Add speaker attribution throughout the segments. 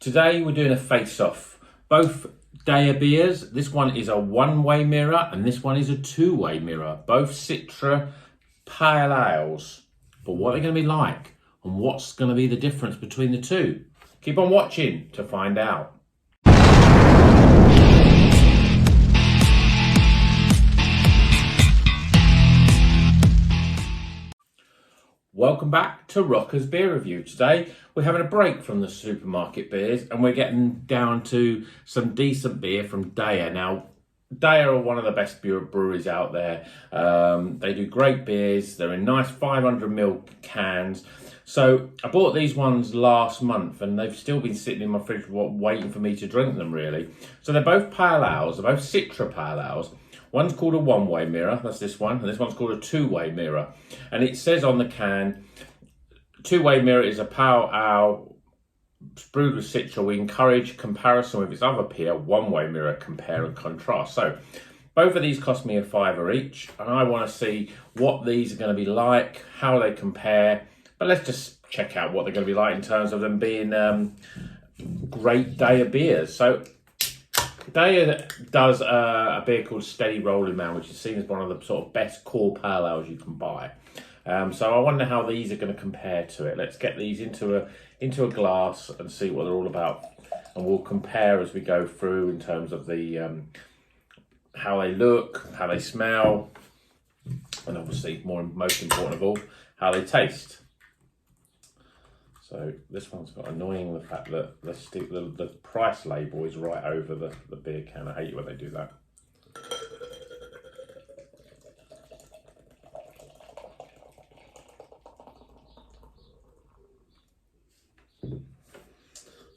Speaker 1: Today we're doing a face-off. Both Deya beers, this one is a one-way mirror and this one is a two-way mirror. Both Citra Pale Ales. But what they're going to be like and what's going to be the difference between the two. Keep on watching to find out. Welcome back to Rocker's Beer Review. Today we're having a break from the supermarket beers and we're getting down to some decent beer from Deya. Now, Deya are one of the best breweries out there. They do great beers. They're in nice 500ml cans. So I bought these ones last month and they've still been sitting in my fridge waiting for me to drink them, really. So they're both pale ales. They're both Citra Pale Ales. One's called a one-way mirror, that's this one, and this one's called a two-way mirror. And it says on the can, two-way mirror is a pale ale brewed with Citra. We encourage comparison with its other peer, one-way mirror, compare and contrast. So both of these cost me $5 each, and I want to see what these are going to be like, how they compare. But let's just check out what they're going to be like in terms of them being great Deya beers. So Deya does a beer called Steady Rolling Man, which is seen as one of the sort of best core pale ales you can buy. So I wonder how these are going to compare to it. Let's get these into a glass and see what they're all about, and we'll compare as we go through in terms of the how they look, how they smell, and obviously most important of all, how they taste. So this one's got annoying the fact that the price label is right over the beer can. I hate it when they do that.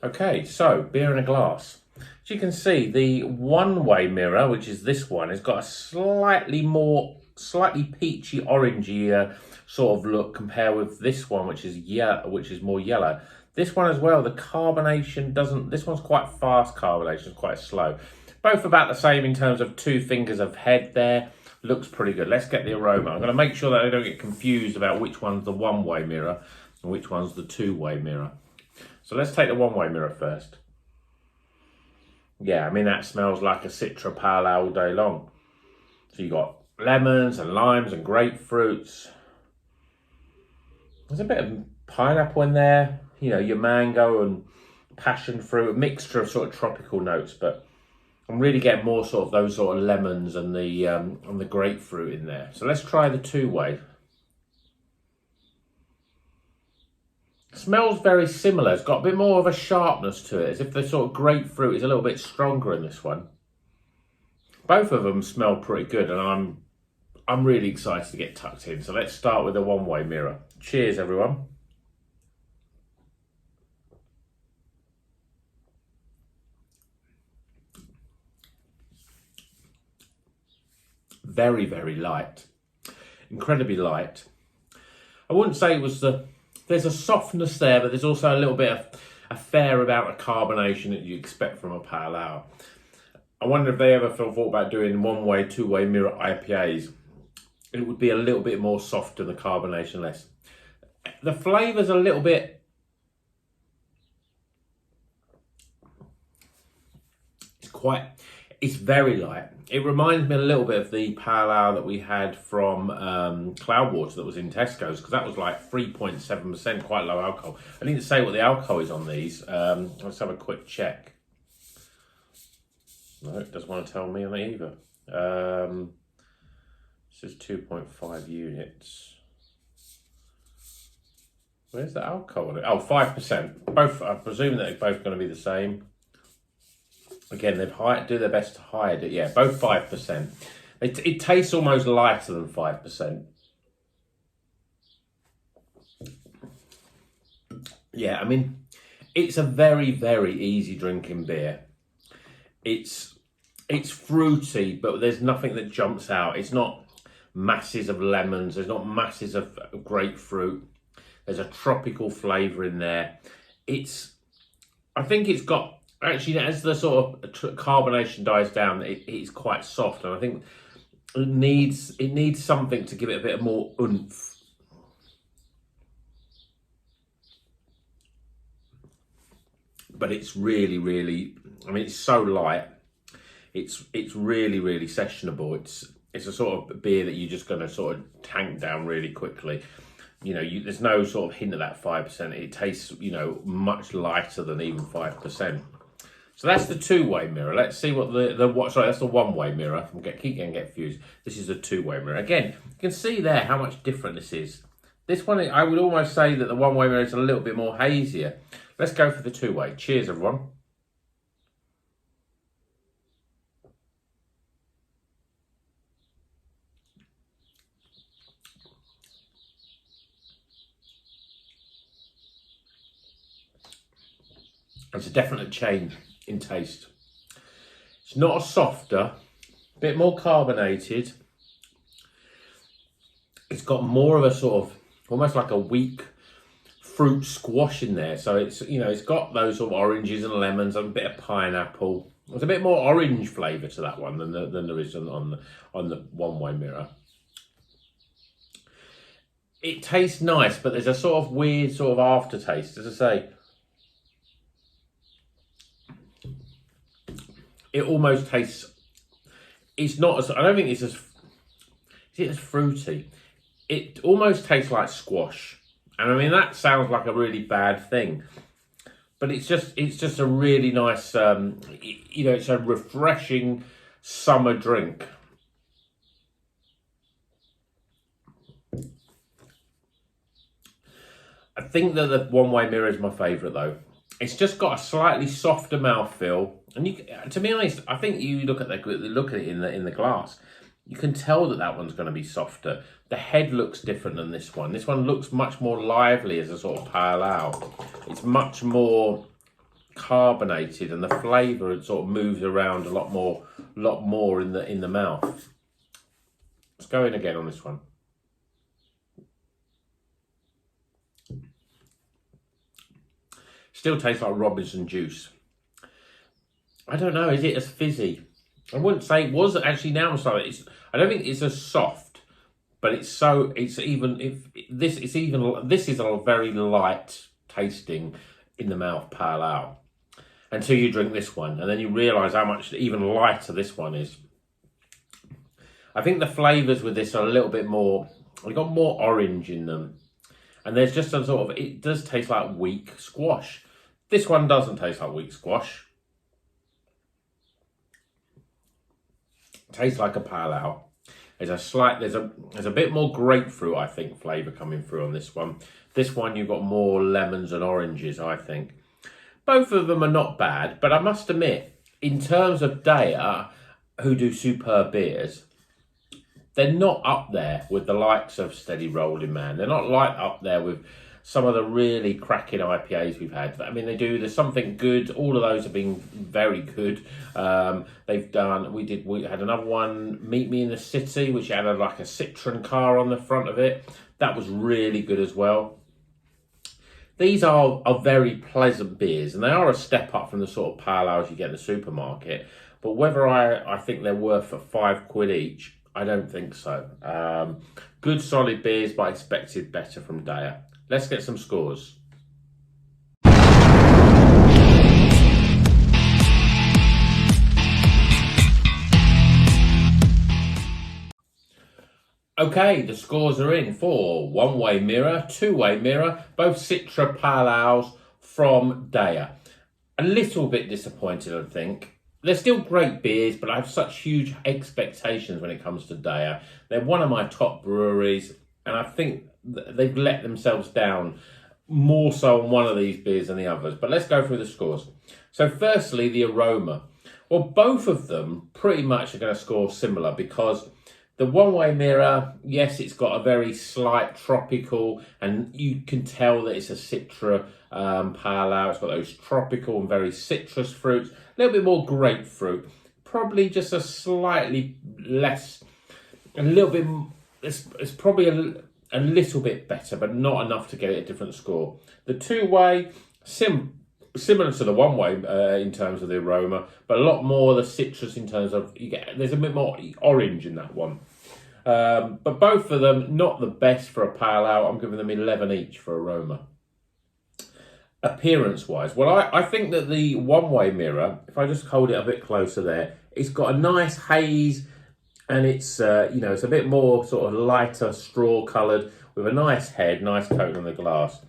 Speaker 1: Okay, so beer in a glass. As you can see, the one-way mirror, which is this one, has got a slightly peachy orangey sort of look compared with this one, which is more yellow. This one as well, the carbonation doesn't. This one's quite fast carbonation, quite slow. Both about the same in terms of 2 fingers of head there. Looks pretty good. Let's get the aroma. I'm going to make sure that I don't get confused about which one's the one-way mirror and which one's the two-way mirror. So let's take the one-way mirror first. Yeah, I mean, that smells like a Citra Pale Ale all day long. So you got lemons and limes and grapefruits. There's a bit of pineapple in there, you know, your mango and passion fruit, a mixture of sort of tropical notes, but I'm really getting more sort of those sort of lemons and the grapefruit in there. So let's try the two-way. Smells very similar. It's got a bit more of a sharpness to it, as if the sort of grapefruit is a little bit stronger in this one. Both of them smell pretty good, and I'm really excited to get tucked in. So let's start with the one-way mirror. Cheers, everyone. Very, very light. Incredibly light. I wouldn't say it was there's a softness there, but there's also a little bit of a fair amount of carbonation that you expect from a pale ale. I wonder if they ever thought about doing one-way, two-way mirror IPAs. It would be a little bit more soft and the carbonation less. The flavour's a little bit... It's very light. It reminds me a little bit of the pale ale that we had from Cloudwater that was in Tesco's, because that was like 3.7%, quite low alcohol. I need to say what the alcohol is on these. Let's have a quick check. No, it doesn't want to tell me on it either. This is 2.5 units. Where's the alcohol on it? Oh, 5%. Both, I presume that they're both going to be the same. Again, they've do their best to hide it. Yeah, both 5%. It tastes almost lighter than 5%. Yeah, I mean, it's a very, very easy drinking beer. It's fruity, but there's nothing that jumps out. It's not masses of lemons. There's not masses of grapefruit. There's a tropical flavour in there. I think it's got, actually, as the sort of carbonation dies down, it's quite soft, and I think it needs something to give it a bit more oomph. but it's really, really, I mean, it's so light. It's really, really sessionable. It's a sort of beer that you're just going to sort of tank down really quickly. You know, there's no sort of hint of that 5%. It tastes, you know, much lighter than even 5%. So that's the two-way mirror. Let's see what sorry, that's the one-way mirror. Keep getting confused. This is a two-way mirror. Again, you can see there how much different this is. This one, I would almost say that the one-way mirror is a little bit more hazier. Let's go for the two-way. Cheers, everyone. It's a definite change in taste. It's not a softer, a bit more carbonated. It's got more of a sort of, almost like a weak fruit squash in there. So it's, you know, it's got those sort of oranges and lemons and a bit of pineapple. There's a bit more orange flavour to that one than there is on the one-way mirror. It tastes nice, but there's a sort of weird sort of aftertaste. As I say, it almost tastes, it's not as, I don't think it's as, is it as fruity? It almost tastes like squash. And I mean, that sounds like a really bad thing, but it's just a really nice, you know, it's a refreshing summer drink. I think that the one-way mirror is my favourite though. It's just got a slightly softer mouthfeel, and you, to be honest, I think you look at it in the glass, you can tell that that one's going to be softer. The head looks different than this one. This one looks much more lively as a sort of pale ale. It's much more carbonated, and the flavour sort of moves around a lot more in the mouth. Let's go in again on this one. Still tastes like Robinson juice. I don't know, is it as fizzy? I wouldn't say it was actually. Now I'm sorry, I don't think it's as soft, but this is a very light tasting in the mouth pale ale until you drink this one, and then you realise how much even lighter this one is. I think the flavours with this are a little bit more, they've got more orange in them, and there's just a sort of, it does taste like weak squash. This one doesn't taste like weak squash. It tastes like a pale ale. There's a bit more grapefruit, I think, flavour coming through on this one. This one you've got more lemons and oranges, I think. Both of them are not bad, but I must admit, in terms of Deya, who do superb beers, they're not up there with the likes of Steady Rolling Man. They're not up there with some of the really cracking IPAs we've had. I mean, there's Something Good. All of those have been very good. We had another one, Meet Me in the City, which had like a Citroen car on the front of it. That was really good as well. These are very pleasant beers, and they are a step up from the sort of pale ales you get in the supermarket. But whether I think they're worth £5 each, I don't think so. Good solid beers, but I expected better from Deya. Let's get some scores. Okay, the scores are in for one-way mirror, two-way mirror, both Citra Pale Ales from Deya. A little bit disappointed, I think. They're still great beers, but I have such huge expectations when it comes to Deya. They're one of my top breweries, and I think they've let themselves down more so on one of these beers than the others. But let's go through the scores. So firstly, the aroma. Well, both of them pretty much are going to score similar, because the one-way mirror, yes, it's got a very slight tropical, and you can tell that it's a Citra Pale Ale. It's got those tropical and very citrus fruits, a little bit more grapefruit, probably just a slightly less, a little bit, it's probably a little bit better, but not enough to get it a different score. The two-way, similar to the one-way in terms of the aroma, but a lot more the citrus in terms of, there's a bit more orange in that one. But both of them, not the best for a pale ale. I'm giving them 11 each for aroma. appearance-wise, well, I think that the one-way mirror, if I just hold it a bit closer there, it's got a nice haze, and it's you know, it's a bit more sort of lighter straw coloured with a nice head, nice coat on the glass.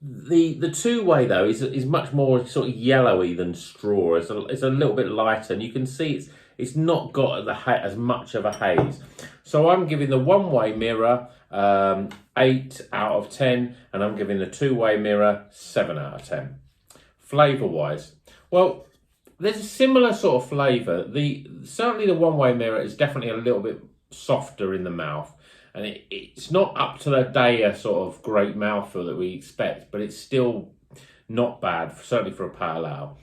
Speaker 1: The two-way though is much more sort of yellowy than straw. It's a little bit lighter, and you can see it's not got as much of a haze. So I'm giving the one-way mirror 8 out of 10, and I'm giving the two-way mirror 7 out of 10. Flavour-wise, well, there's a similar sort of flavour. Certainly the one-way mirror is definitely a little bit softer in the mouth, and it's not up to the Deya sort of great mouthfeel that we expect, but it's still not bad, certainly for a pale ale.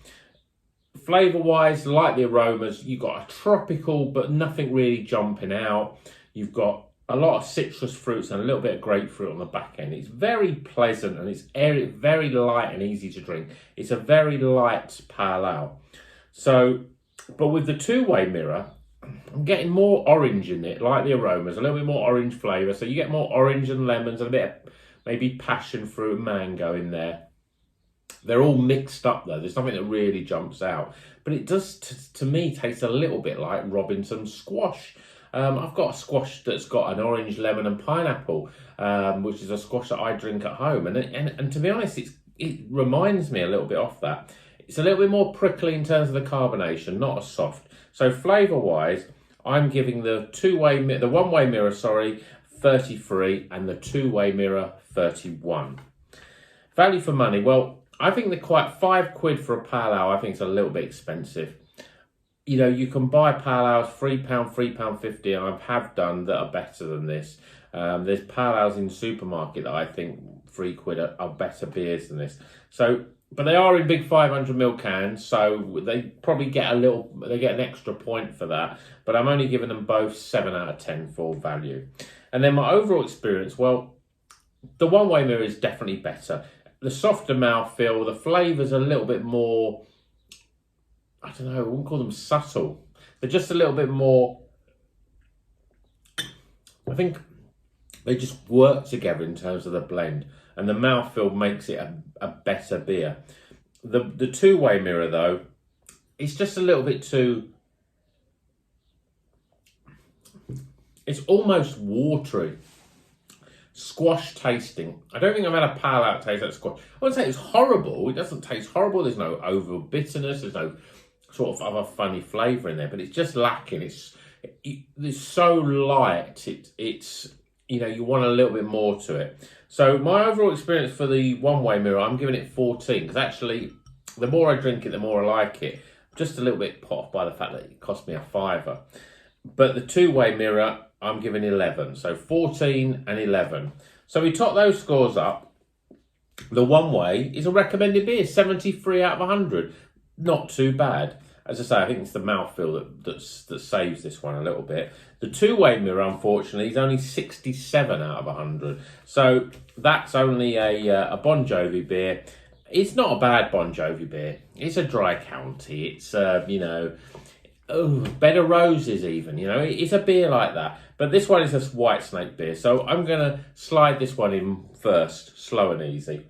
Speaker 1: Flavour-wise, like the aromas, you've got a tropical, but nothing really jumping out. You've got a lot of citrus fruits and a little bit of grapefruit on the back end. It's very pleasant, and it's very light and easy to drink. It's a very light pale ale. So, but with the two-way mirror, I'm getting more orange in it, like the aromas, a little bit more orange flavour. So you get more orange and lemons and a bit of maybe passion fruit and mango in there. They're all mixed up though. There's nothing that really jumps out. But it does, to me, taste a little bit like Robinson squash. I've got a squash that's got an orange, lemon and pineapple, which is a squash that I drink at home. And to be honest, it reminds me a little bit of that. It's a little bit more prickly in terms of the carbonation, not as soft. So flavour-wise, I'm giving the one-way mirror, 33, and the two-way mirror 31. Value for money, well, I think they're quite £5 for a pale ale. I think it's a little bit expensive. You know, you can buy pale ales £3, £3.50, and I have done that are better than this. There's pale ales in the supermarket that I think £3 are better beers than this. So, but they are in big 500ml cans, so they probably get an extra point for that. But I'm only giving them both 7 out of 10 for value. And then my overall experience, well, the one-way mirror is definitely better. The softer mouthfeel, the flavour's a little bit more, I don't know, I wouldn't call them subtle. They're just a little bit more, I think they just work together in terms of the blend, and the mouthfeel makes it a better beer. The two-way mirror though, it's just a little bit too, it's almost watery. Squash tasting. I don't think I've had a pale ale taste like squash. I wouldn't say it's horrible. It doesn't taste horrible. There's no over bitterness. There's no sort of other funny flavour in there, but it's just lacking. It's so light. It's you know, you want a little bit more to it. So my overall experience for the one-way mirror, I'm giving it 14, because actually the more I drink it, the more I like it. Just a little bit put off by the fact that it cost me a £5. But the two-way mirror, I'm giving 11. So 14 and 11. So we top those scores up. The one-way is a recommended beer, 73 out of 100. Not too bad. As I say, I think it's the mouthfeel that saves this one a little bit. The two-way mirror, unfortunately, is only 67 out of 100. So that's only a Bon Jovi beer. It's not a bad Bon Jovi beer. It's a Dry County. It's, you know, Bed of Roses even, you know. It's a beer like that. But this one is a White Snake beer. So I'm going to slide this one in first, slow and easy.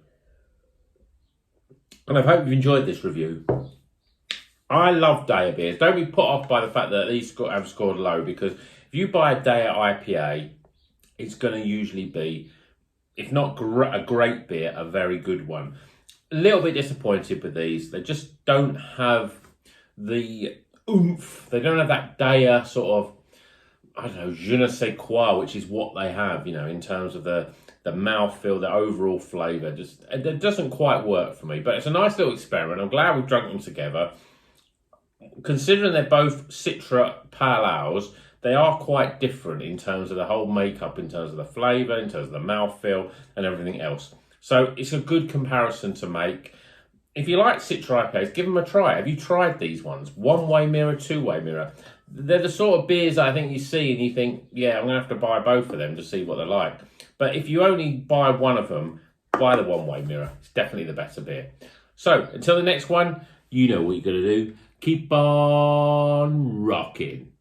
Speaker 1: And I hope you've enjoyed this review. I love Deya beers. Don't be put off by the fact that these have scored low, because if you buy a Deya IPA, it's going to usually be, if not a great beer, a very good one. A little bit disappointed with these. They just don't have the oomph. They don't have that Deya sort of, I don't know, je ne sais quoi, which is what they have, you know, in terms of the mouthfeel, the overall flavour. Just, it doesn't quite work for me, but it's a nice little experiment. I'm glad we've drunk them together. Considering they're both Citra Pale Ales, they are quite different in terms of the whole makeup, in terms of the flavour, in terms of the mouthfeel and everything else. So it's a good comparison to make. If you like Citra IPAs, give them a try. Have you tried these ones? One-way mirror, two-way mirror. They're the sort of beers that I think you see and you think, yeah, I'm going to have to buy both of them to see what they're like. But if you only buy one of them, buy the one-way mirror. It's definitely the better beer. So until the next one, you know what you're going to do. Keep on rocking.